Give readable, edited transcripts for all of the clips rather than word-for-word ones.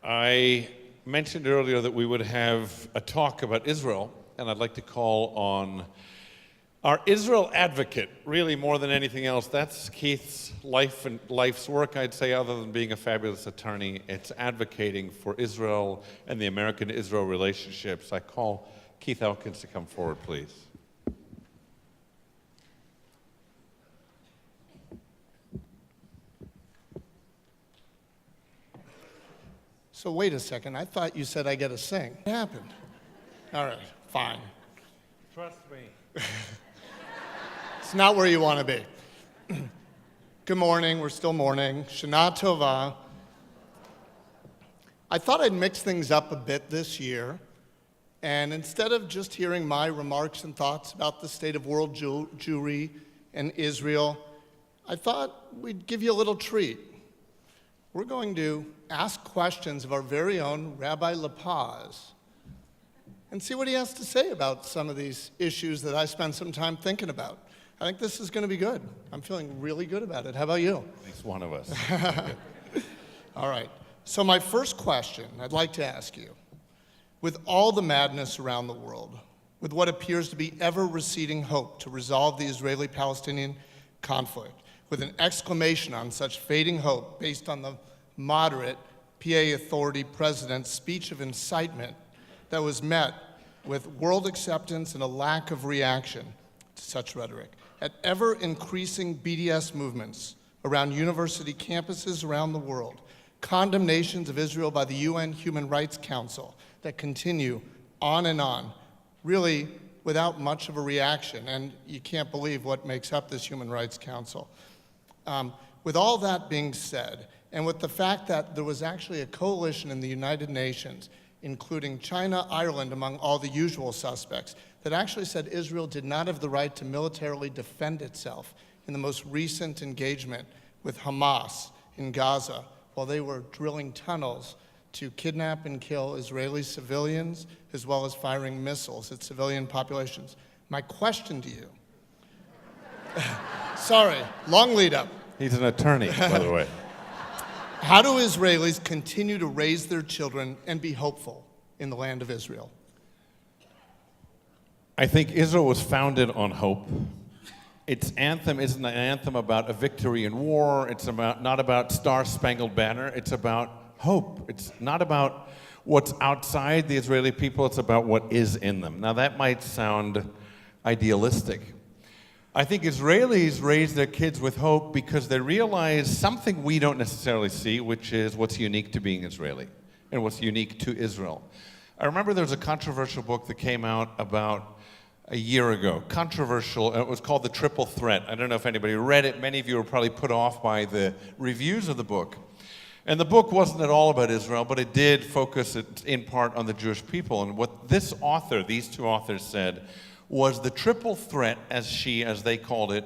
I mentioned earlier that we would have a talk about Israel, and I'd like to call on our Israel advocate, really more than anything else. That's Keith's life and life's work, I'd say, other than being a fabulous attorney. It's advocating for Israel and the American-Israel relationships. I call Keith Elkins to come forward, please. So wait a second, I thought you said I get to sing. What happened? All right, fine. Trust me. It's not where you want to be. Good morning, we're still morning. Shana Tova. I thought I'd mix things up a bit this year, and instead of just hearing my remarks and thoughts about the state of world Jewry and Israel, I thought we'd give you a little treat. We're going to ask questions of our very own Rabbi Li-Paz and see what he has to say about some of these issues that I spent some time thinking about. I think this is going to be good. I'm feeling really good about it. How about you? He's one of us. All right. So my first question I'd like to ask you, with all the madness around the world, with what appears to be ever-receding hope to resolve the Israeli-Palestinian conflict, with an exclamation on such fading hope based on the moderate PA Authority president's speech of incitement that was met with world acceptance and a lack of reaction to such rhetoric, at ever-increasing BDS movements around university campuses around the world, condemnations of Israel by the UN Human Rights Council that continue on, really without much of a reaction, and you can't believe what makes up this Human Rights Council. With all that being said, and with the fact that there was actually a coalition in the United Nations, including China, Ireland, among all the usual suspects, that actually said Israel did not have the right to militarily defend itself in the most recent engagement with Hamas in Gaza, while they were drilling tunnels to kidnap and kill Israeli civilians, as well as firing missiles at civilian populations. My question to you, sorry, long lead up. He's an attorney, by the way. How do Israelis continue to raise their children and be hopeful in the land of Israel? I think Israel was founded on hope. Its anthem isn't an anthem about a victory in war. It's not about Star-Spangled Banner. It's about hope. It's not about what's outside the Israeli people. It's about what is in them. Now, that might sound idealistic. I think Israelis raise their kids with hope because they realize something we don't necessarily see, which is what's unique to being Israeli and what's unique to Israel. I remember there was a controversial book that came out about a year ago. Controversial. It was called The Triple Threat. I don't know if anybody read it. Many of you were probably put off by the reviews of the book. And the book wasn't at all about Israel, but it did focus in part on the Jewish people. And what these two authors said, was the triple threat, as they called it,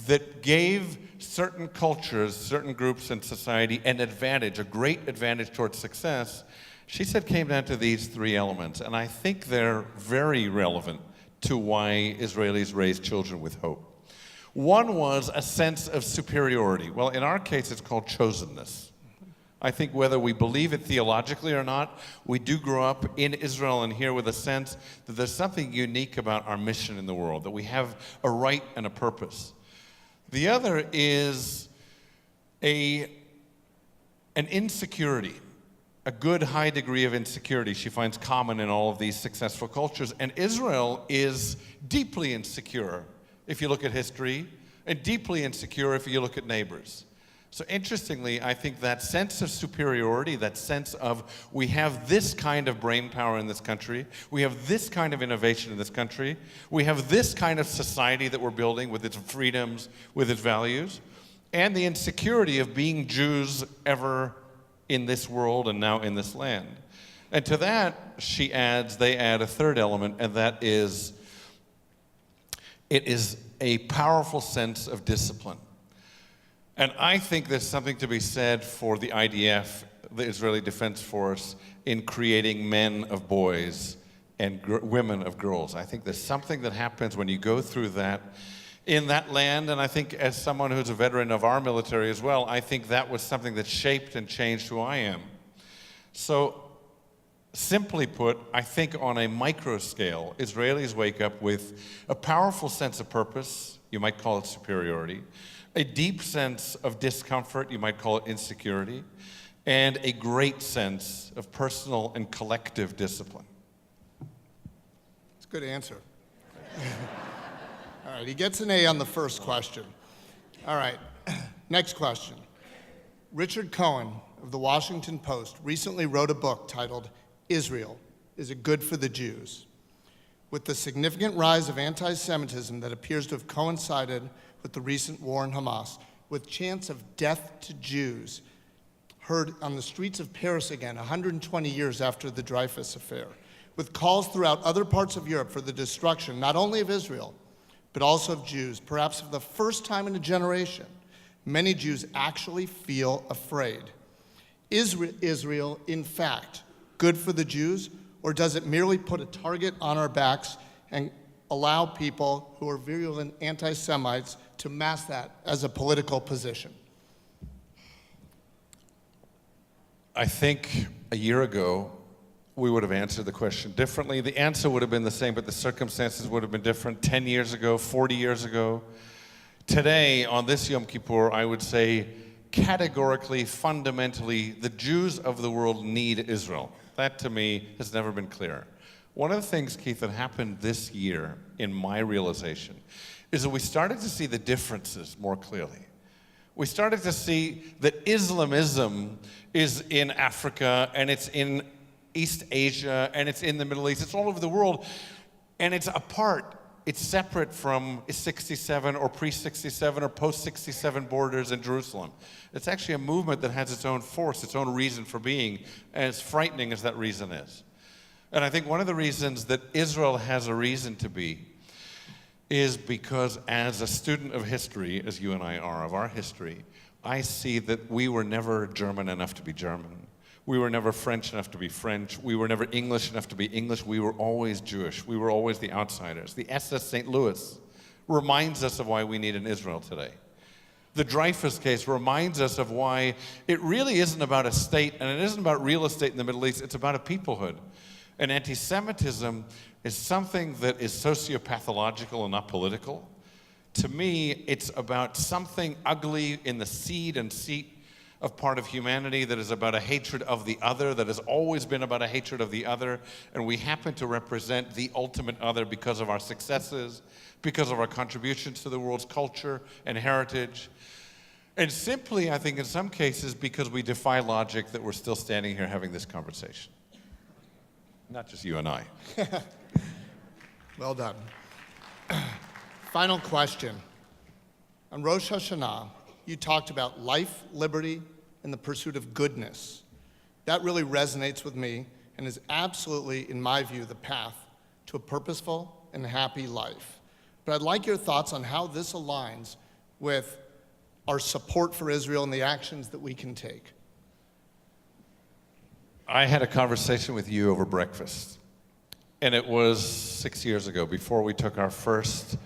that gave certain cultures, certain groups in society an advantage, a great advantage towards success. She said came down to these three elements, and I think they're very relevant to why Israelis raise children with hope. One was a sense of superiority. Well, in our case, it's called chosenness. I think whether we believe it theologically or not, we do grow up in Israel and here with a sense that there's something unique about our mission in the world, that we have a right and a purpose. The other is an insecurity, a good high degree of insecurity she finds common in all of these successful cultures. And Israel is deeply insecure if you look at history, and deeply insecure if you look at neighbors. So interestingly, I think that sense of superiority, that sense of we have this kind of brain power in this country, we have this kind of innovation in this country, we have this kind of society that we're building with its freedoms, with its values, and the insecurity of being Jews ever in this world and now in this land. And to that, they add a third element, and that is, it is a powerful sense of discipline. And I think there's something to be said for the IDF, the Israeli Defense Force, in creating men of boys and women of girls. I think there's something that happens when you go through that in that land, and I think as someone who's a veteran of our military as well, I think that was something that shaped and changed who I am. So, simply put, I think on a micro scale, Israelis wake up with a powerful sense of purpose, you might call it superiority, a deep sense of discomfort, you might call it insecurity, and a great sense of personal and collective discipline. It's a good answer. All right, he gets an A on the first question. All right, next question. Richard Cohen of the Washington Post recently wrote a book titled Israel, Is It Good for the Jews? With the significant rise of anti-Semitism that appears to have coincided with the recent war in Hamas, with chants of death to Jews heard on the streets of Paris again 120 years after the Dreyfus affair, with calls throughout other parts of Europe for the destruction not only of Israel, but also of Jews, perhaps for the first time in a generation, many Jews actually feel afraid. Is Israel, in fact, good for the Jews, or does it merely put a target on our backs and allow people who are virulent anti-Semites to mask that as a political position? I think a year ago, we would have answered the question differently. The answer would have been the same, but the circumstances would have been different 10 years ago, 40 years ago. Today, on this Yom Kippur, I would say categorically, fundamentally, the Jews of the world need Israel. That, to me, has never been clearer. One of the things, Keith, that happened this year, in my realization, is that we started to see the differences more clearly. We started to see that Islamism is in Africa, and it's in East Asia, and it's in the Middle East. It's all over the world, and it's apart. It's separate from 67 or pre-67 or post-67 borders in Jerusalem. It's actually a movement that has its own force, its own reason for being, and as frightening as that reason is. And I think one of the reasons that Israel has a reason to be is because as a student of history, as you and I are of our history, I see that we were never German enough to be German. We were never French enough to be French. We were never English enough to be English. We were always Jewish. We were always the outsiders. The SS St. Louis reminds us of why we need an Israel today. The Dreyfus case reminds us of why it really isn't about a state, and it isn't about real estate in the Middle East. It's about a peoplehood. And anti-Semitism is something that is sociopathological and not political. To me, it's about something ugly in the seed and seat of part of humanity that is about a hatred of the other, that has always been about a hatred of the other, and we happen to represent the ultimate other because of our successes, because of our contributions to the world's culture and heritage, and simply, I think in some cases, because we defy logic that we're still standing here having this conversation. Not just you and I. Well done. Final question. On Rosh Hashanah, you talked about life, liberty, and the pursuit of goodness. That really resonates with me and is absolutely, in my view, the path to a purposeful and happy life. But I'd like your thoughts on how this aligns with our support for Israel and the actions that we can take. I had a conversation with you over breakfast, and it was 6 years ago, before we took our first.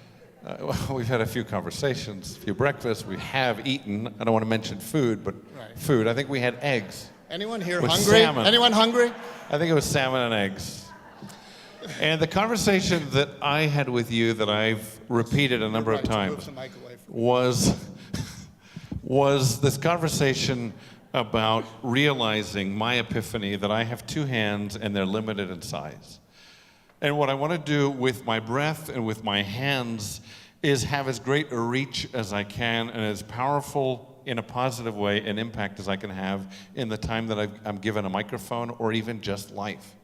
We've had a few conversations, a few breakfasts. We have eaten. I don't want to mention food, but Right. food. I think we had eggs. Anyone here With hungry? salmon. Anyone hungry? I think it was salmon and eggs. And the conversation that I had with you, that I've repeated a number of Right, to move times, the mic away from was this conversation about realizing my epiphany that I have two hands and they're limited in size. And what I want to do with my breath and with my hands is have as great a reach as I can and as powerful in a positive way an impact as I can have in the time that I'm given a microphone or even just life.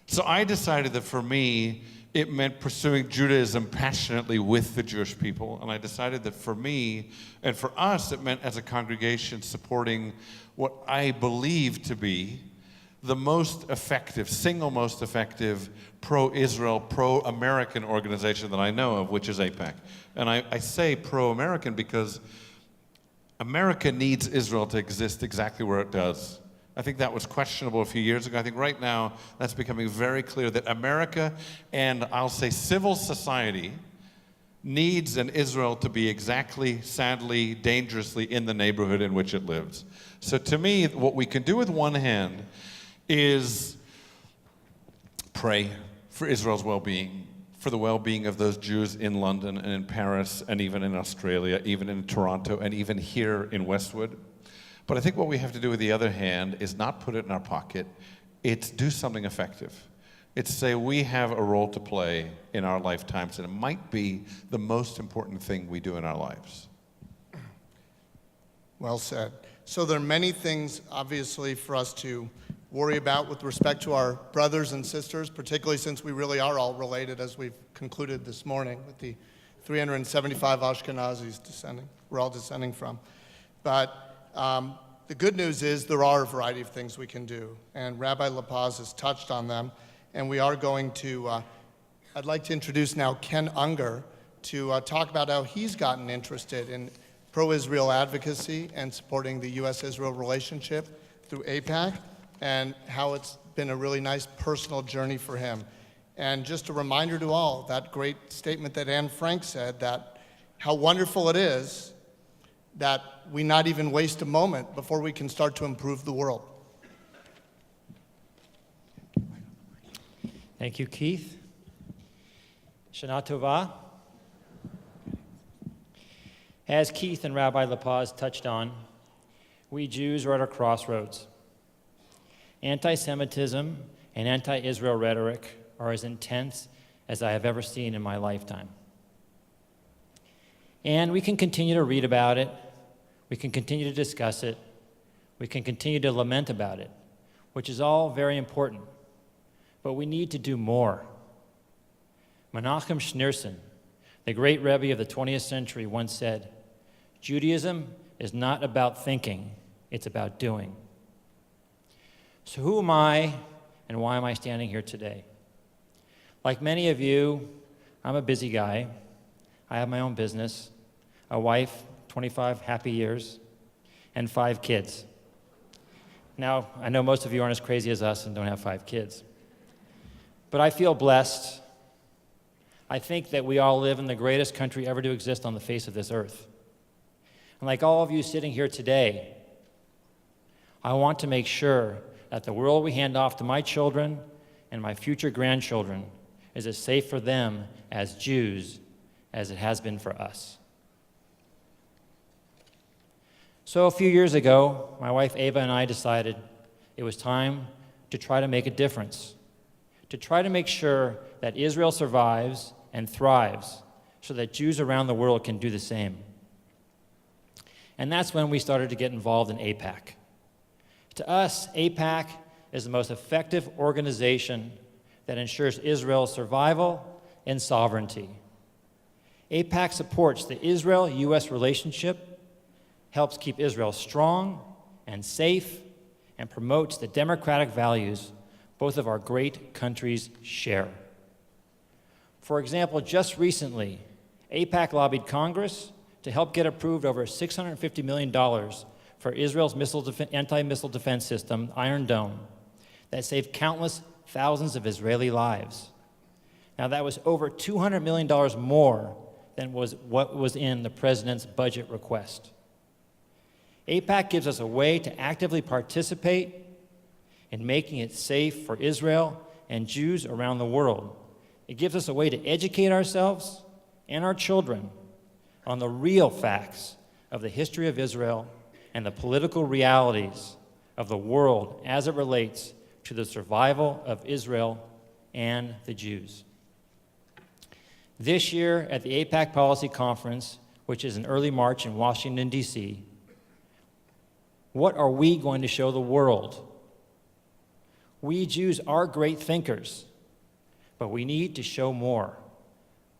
So I decided that for me, it meant pursuing Judaism passionately with the Jewish people. And I decided that for me and for us, it meant as a congregation supporting what I believe to be the most effective, single most effective pro-Israel, pro-American organization that I know of, which is AIPAC. And I say pro-American because America needs Israel to exist exactly where it does. I think that was questionable a few years ago. I think right now that's becoming very clear that America and I'll say civil society needs an Israel to be exactly, sadly, dangerously in the neighborhood in which it lives. So to me, what we can do with one hand is pray for Israel's well-being, for the well-being of those Jews in London and in Paris and even in Australia, even in Toronto, and even here in Westwood. But I think what we have to do with the other hand is not put it in our pocket, it's do something effective. It's say we have a role to play in our lifetimes, and it might be the most important thing we do in our lives. Well said. So there are many things, obviously, for us to worry about with respect to our brothers and sisters, particularly since we really are all related, as we've concluded this morning, with the 375 Ashkenazis we're all descending from. But the good news is there are a variety of things we can do, and Rabbi Li-Paz has touched on them. And we are going to, I'd like to introduce now Ken Ungar to talk about how he's gotten interested in pro-Israel advocacy and supporting the U.S.-Israel relationship through AIPAC, and how it's been a really nice personal journey for him. And just a reminder to all, that great statement that Anne Frank said, that how wonderful it is that we not even waste a moment before we can start to improve the world. Thank you, Keith. Shana Tova. As Keith and Rabbi Li-Paz touched on, we Jews are at a crossroads. Anti-Semitism and anti-Israel rhetoric are as intense as I have ever seen in my lifetime. And we can continue to read about it, we can continue to discuss it, we can continue to lament about it, which is all very important. But we need to do more. Menachem Schneerson, the great Rabbi of the 20th century, once said, "Judaism is not about thinking, it's about doing." So who am I, and why am I standing here today? Like many of you, I'm a busy guy. I have my own business, a wife, 25 happy years, and 5 kids. Now, I know most of you aren't as crazy as us and don't have 5 kids. But I feel blessed. I think that we all live in the greatest country ever to exist on the face of this earth. And like all of you sitting here today, I want to make sure that the world we hand off to my children and my future grandchildren is as safe for them as Jews as it has been for us. So a few years ago, my wife Ava and I decided it was time to try to make a difference, to try to make sure that Israel survives and thrives so that Jews around the world can do the same. And that's when we started to get involved in AIPAC. To us, AIPAC is the most effective organization that ensures Israel's survival and sovereignty. AIPAC supports the Israel-U.S. relationship, helps keep Israel strong and safe, and promotes the democratic values both of our great countries share. For example, just recently, AIPAC lobbied Congress to help get approved over $650 million for Israel's anti-missile defense system, Iron Dome, that saved countless thousands of Israeli lives. Now, that was over $200 million more than what was in the president's budget request. AIPAC gives us a way to actively participate in making it safe for Israel and Jews around the world. It gives us a way to educate ourselves and our children on the real facts of the history of Israel and the political realities of the world as it relates to the survival of Israel and the Jews. This year at the AIPAC Policy Conference, which is in early March in Washington, D.C., what are we going to show the world? We Jews are great thinkers, but we need to show more.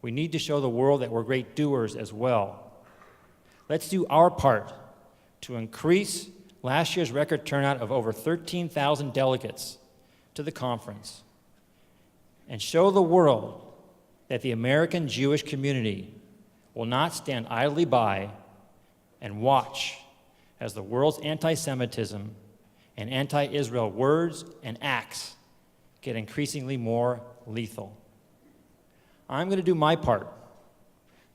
We need to show the world that we're great doers as well. Let's do our part to increase last year's record turnout of over 13,000 delegates to the conference and show the world that the American Jewish community will not stand idly by and watch as the world's anti-Semitism and anti-Israel words and acts get increasingly more lethal. I'm going to do my part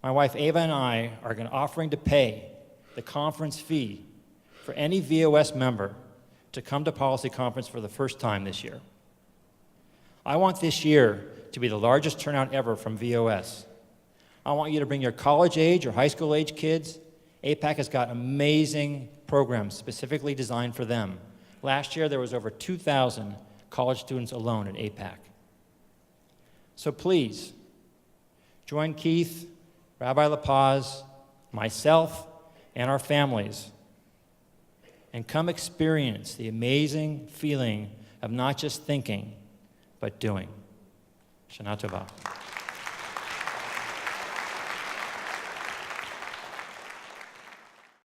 my wife Ava and I are offering to pay the conference fee for any VOS member to come to Policy Conference for the first time this year. I want this year to be the largest turnout ever from VOS. I want you to bring your college-age or high school-age kids. APAC has got amazing programs specifically designed for them. Last year, there was over 2,000 college students alone at APAC. So please, join Keith, Rabbi Li-Paz, myself, and our families, and come experience the amazing feeling of not just thinking, but doing. Shana Tova.